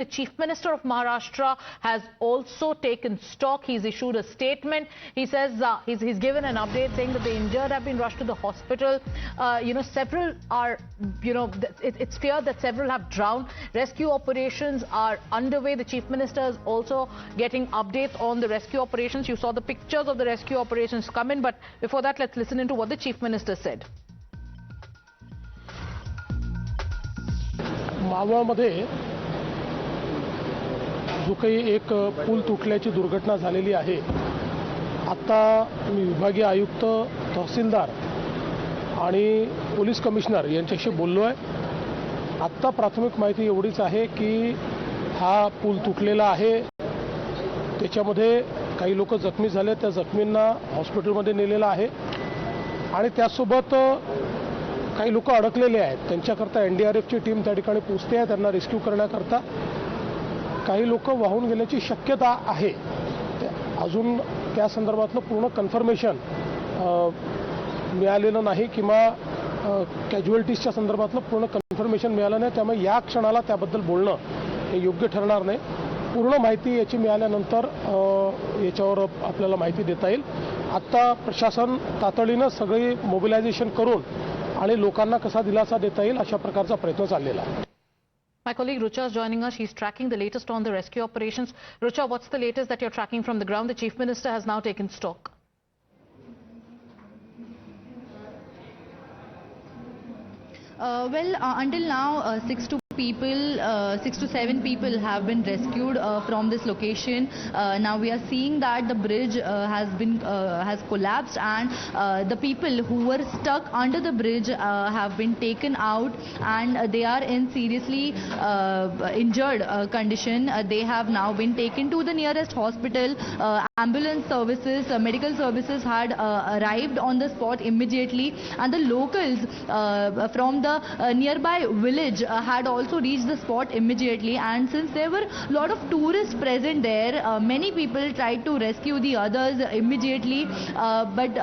The Chief Minister of Maharashtra has also taken stock. He's issued a statement. He says he's given an update saying that the injured have been rushed to the hospital. Several are, it's feared that several have drowned. Rescue operations are underway. The Chief Minister is also getting updates on the rescue operations. You saw the pictures of the rescue operations come in, but before that, let's listen into what the Chief Minister said. मावळमध्ये जो काही एक pool तुटल्याची दुर्घटना झालेली आहे, आता मी विभागीय आयुक्त, तहसीलदार आणि पोलीस कमिशनर यांच्याशी बोललो आहे. आता प्राथमिक माहिती एवढीच आहे की हा पूल तुटलेला आहे. त्याच्यामध्ये काही लोक जखमी झाले. त्या जखमींना हॉस्पिटलमध्ये नेलेलं आहे आणि त्यासोबत काही लोक अडकलेले आहेत. त्यांच्याकरता एनडीआरएफची टीम त्या ठिकाणी पोहोचते आहे. त्यांना रेस्क्यू करण्याकरता काही लोक वाहून गेल्याची शक्यता आहे. अजून त्या संदर्भातलं पूर्ण कन्फर्मेशन मिळालेलं नाही किंवा कॅज्युअल्टीजच्या संदर्भातलं पूर्ण कन्फर्मेशन मिळालं नाही. त्यामुळे या क्षणाला त्याबद्दल बोलणं हे योग्य ठरणार नाही. पूर्ण माहिती याची मिळाल्यानंतर याच्यावर आपल्याला माहिती देता येईल. आता प्रशासन तातडीनं सगळी मोबिलायझेशन करून आणि लोकांना कसा दिलासा देता येईल अशा प्रकारचा प्रयत्न चाललेला आहे. My colleague Rucha is joining us. She's tracking the latest on the rescue operations. Rucha, what's the latest that you're tracking from the ground? The Chief Minister has now taken stock. Until now, 6 to 7 people have been rescued from this location. Now we are seeing that the bridge has collapsed, and the people who were stuck under the bridge have been taken out, and they are in seriously injured condition. They have now been taken to the nearest hospital. Ambulance services, medical services had arrived on the spot immediately, and the locals from the nearby village had also reached the spot immediately. And since there were a lot of tourists present there, many people tried to rescue the others immediately, but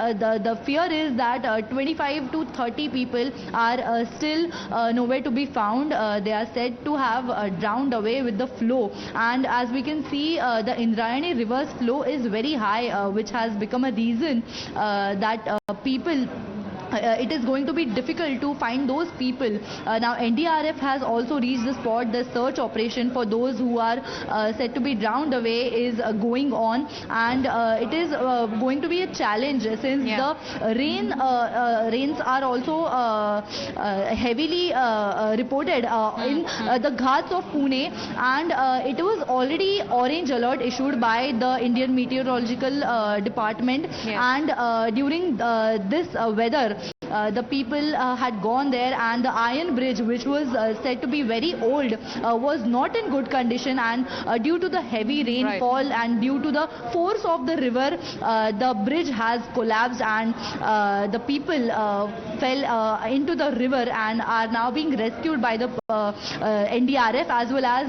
the fear is that 25 to 30 people are still nowhere to be found. They are said to have drowned away with the flow, and as we can see, the Indrayani river's flow is very high, which has become a reason that people it is going to be difficult to find those people. Now NDRF has also reached the spot. The search operation for those who are said to be drowned away is going on, and it is going to be a challenge since the rains are also heavily reported in the Ghats of Pune, and it was already orange alert issued by the Indian Meteorological Department. And during this weather, the people had gone there, and the iron bridge, which was said to be very old, was not in good condition, and due to the heavy rainfall and due to the force of the river, the bridge has collapsed, and the people fell into the river and are now being rescued by the NDRF as well as